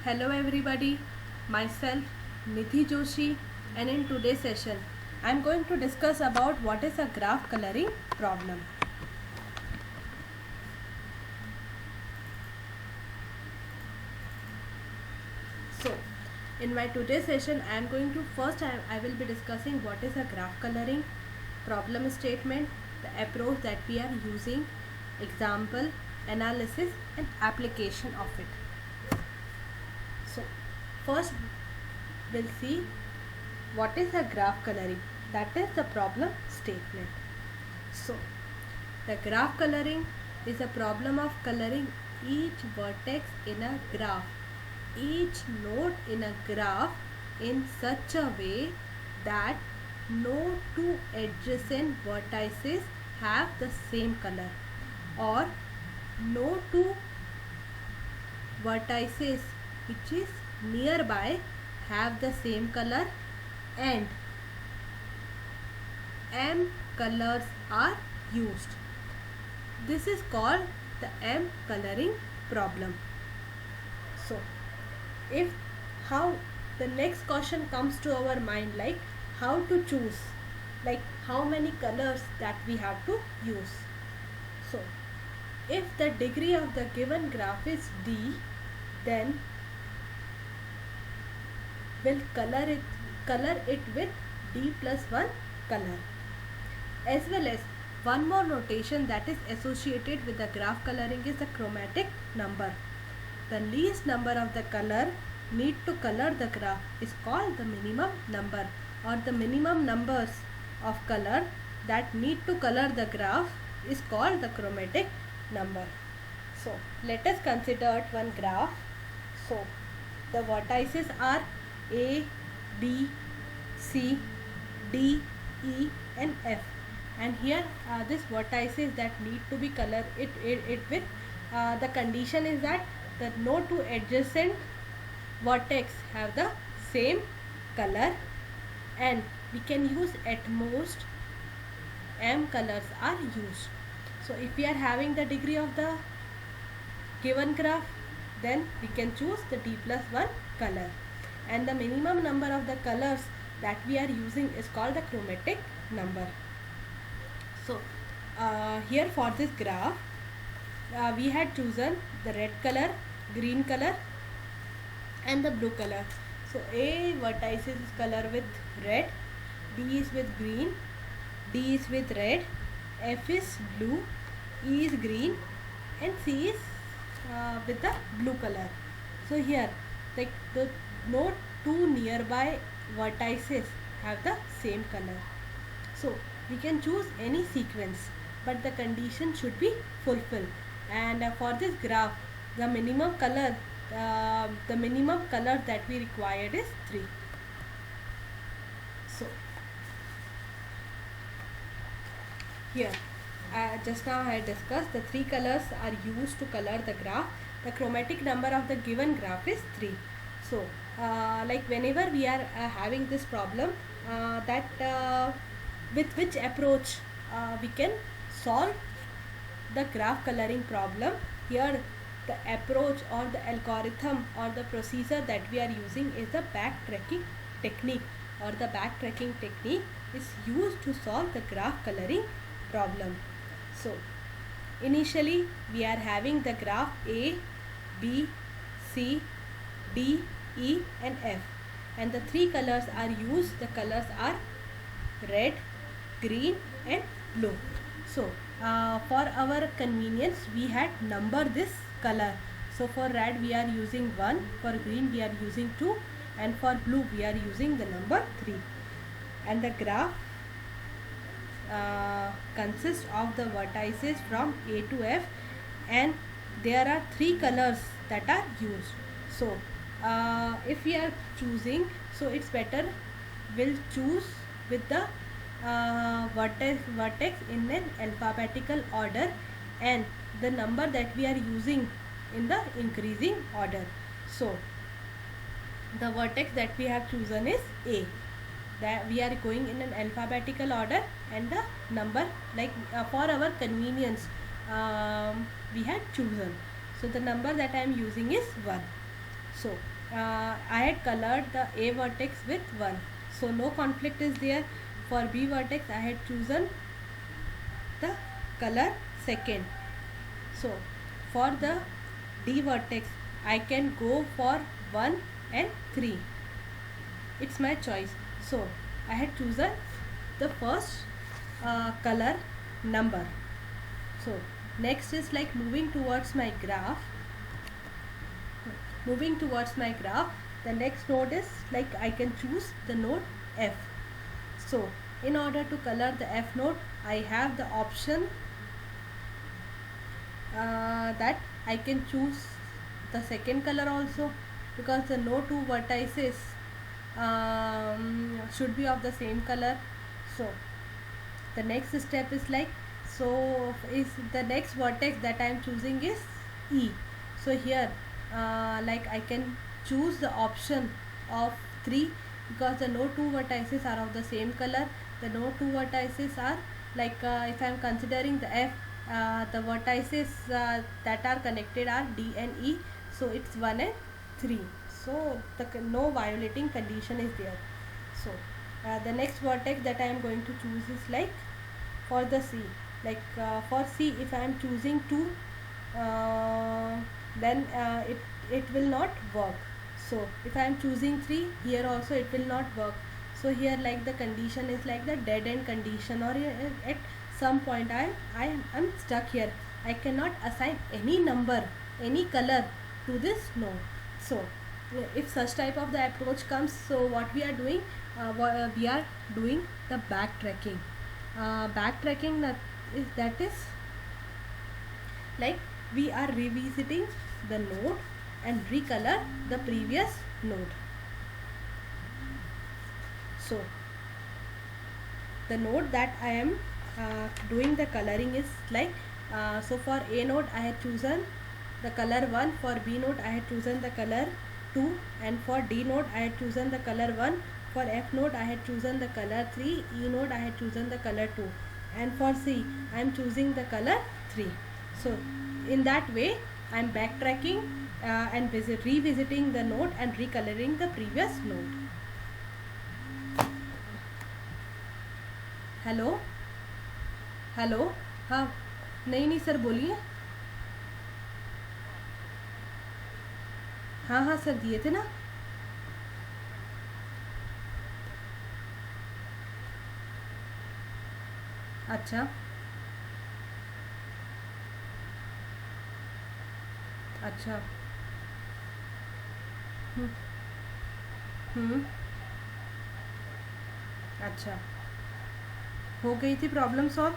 Hello everybody, myself Nidhi Joshi, and in today's session I am going to discuss about what is a graph coloring problem. So in my today's session I am going to I will be discussing what is a graph coloring problem statement, the approach that we are using, example, analysis and application of it. So first we'll see what is a graph coloring, that is the problem statement. So the graph coloring is a problem of coloring each vertex in a graph, each node in a graph in such a way that no two adjacent vertices have the same color, or no two vertices which is nearby have the same color, and M colors are used. This is called the M coloring problem. So if how the next question comes to our mind, like how to choose, like how many colors that we have to use. So if the degree of the given graph is D, then we'll color it with D plus 1 color. As well as one more notation that is associated with the graph coloring is the chromatic number. The least number of the color need to color the graph is called the minimum number, or the minimum numbers of color that need to color the graph is called the chromatic number. So let us consider one graph. So the vertices are A, B, C, D, E and F, and here this vertices that need to be colored it with the condition is that the no two adjacent vertex have the same color, and we can use at most M colors are used. So if we are having the degree of the given graph, then we can choose the D plus 1 color, and the minimum number of the colors that we are using is called the chromatic number. So here for this graph we had chosen the red color, green color and the blue color. So A vertices is color with red, B is with green, D is with red, F is blue, E is green and C is with the blue color. So here like the no two nearby vertices have the same color. So we can choose any sequence, but the condition should be fulfilled. And for this graph, the minimum color that we required is 3. So here just now I discussed the 3 colors are used to color the graph. The chromatic number of the given graph is 3. So like whenever we are having this problem, with which approach we can solve the graph coloring problem. Here the approach or the algorithm or the procedure that we are using is the backtracking technique, or the backtracking technique is used to solve the graph coloring problem. So initially we are having the graph A, B, C, D, E and F, and the 3 colors are used. The colors are red, green and blue. So for our convenience we had number this color. So for red we are using 1, for green we are using 2 and for blue we are using the number 3. And the graph consists of the vertices from A to F, and there are 3 colors that are used. So if we are choosing, so it's better we'll choose with the vertex in an alphabetical order, and the number that we are using in the increasing order. So the vertex that we have chosen is A, that we are going in an alphabetical order, and the number like for our convenience we had chosen. So the number that I am using is 1. So I had colored the A vertex with 1, so no conflict is there. For B vertex I had chosen the color second. So for the D vertex I can go for 1 and 3. It's my choice. So I had chosen the first color number. So next is like moving towards my graph. The next node is like I can choose the node F. So in order to color the F node, I have the option that I can choose the second color also, because the no two vertices should be of the same color. So the next step is like, so is the next vertex that I am choosing is E. So here like I can choose the option of 3, because the no two vertices are of the same color. The no two vertices are like if I am considering the F, the vertices that are connected are D and E, so it's 1 and 3, so the no violating condition is there. So the next vertex that I am going to choose is like for the C, like for C if I am choosing 2, then it will not work. So if I am choosing 3, here also it will not work. So here like the condition is like the dead end condition, or at some point I'm stuck here. I cannot assign any number, any color to this node. So if such type of the approach comes, so what we are doing, we are doing the backtracking. Backtracking that is like we are revisiting the node and recolor the previous node. So the node that I am doing the coloring is like, so for A node I had chosen the color 1, for B node I had chosen the color 2, and for D node I had chosen the color 1, for F node I had chosen the color 3, E node I had chosen the color 2, and for C I am choosing the color 3. So in that way I am backtracking and revisiting the node and recoloring the previous node. Hello hello, हाँ नहीं sir बोलिए. हाँ हाँ sir दिए थे ना. अच्छा अच्छा. हम्म हम्म, अच्छा. हो गई थी प्रॉब्लम सॉल्व.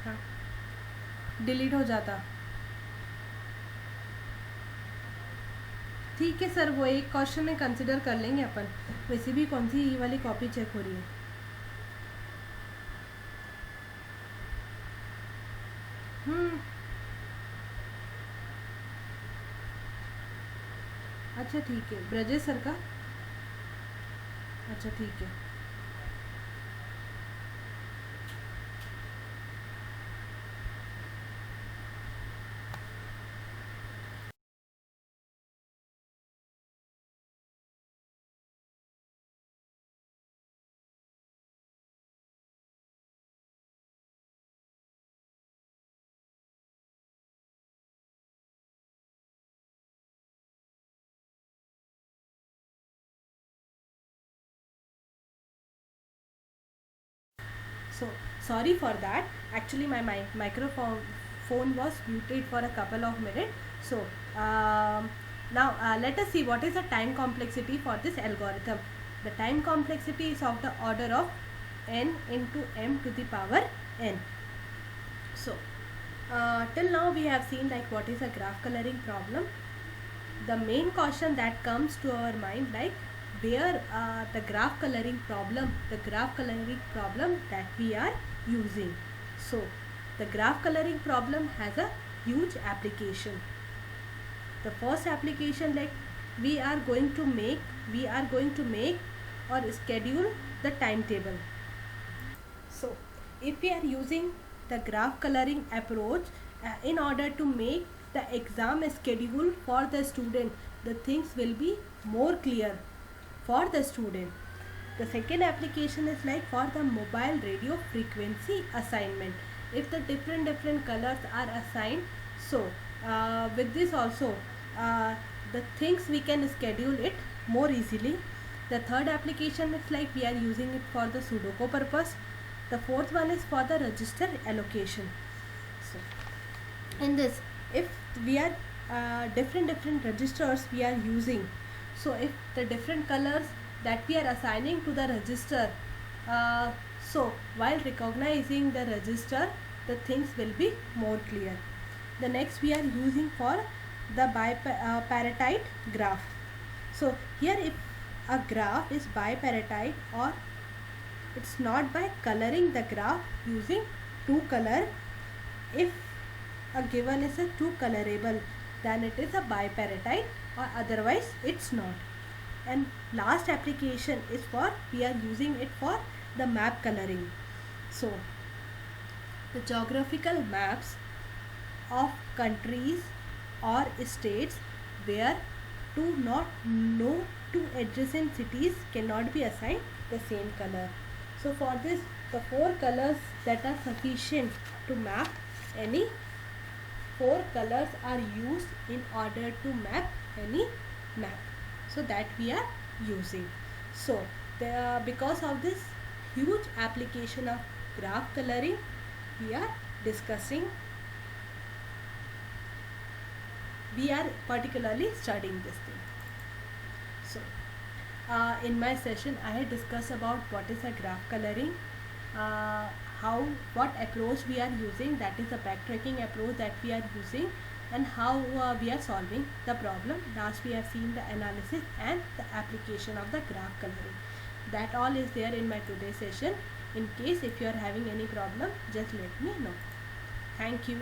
हाँ डिलीट हो जाता. ठीक है सर, वो एक क्वेश्चन में कंसिडर कर लेंगे अपन. वैसे भी कौन सी ये वाली कॉपी चेक हो रही है. अच्छा ठीक है, ब्रजेश सर का. अच्छा ठीक है. So sorry for that. Actually, my microphone phone was muted for a couple of minutes. So now let us see what is the time complexity for this algorithm. The time complexity is of the order of n into m to the power n. So till now we have seen like what is a graph coloring problem. The main caution that comes to our mind, like where the graph coloring problem that we are using. So the graph coloring problem has a huge application. The first application, like we are going to make or schedule the timetable. So if we are using the graph coloring approach in order to make the exam schedule for the student, the things will be more clear for the student. The second application is like for the mobile radio frequency assignment. If the different colors are assigned, so with this also uh, the things we can schedule it more easily. The third application is like we are using it for the Sudoku purpose. The fourth one is for the register allocation. So in this, if we are different registers we are using, so if the different colors that we are assigning to the register, so while recognizing the register, the things will be more clear. The next we are using for the bipartite graph. So here if a graph is bipartite, or it's not by coloring the graph using two color, if a given is a two colorable, then it is a bipartite, or otherwise it's not. And last application is for, we are using it for the map coloring. So the geographical maps of countries or states where two adjacent cities cannot be assigned the same color. So for this, the four colors that are sufficient to map any, four colors are used in order to map any map, so that we are using. So because of this huge application of graph coloring, we are discussing, we are particularly studying this thing. So in my session I had discussed about what is a graph coloring, what approach we are using, that is a backtracking approach that we are using, and how we are solving the problem. Last we have seen the analysis and the application of the graph coloring. That all is there in my today's session. In case if you are having any problem, just let me know. Thank you.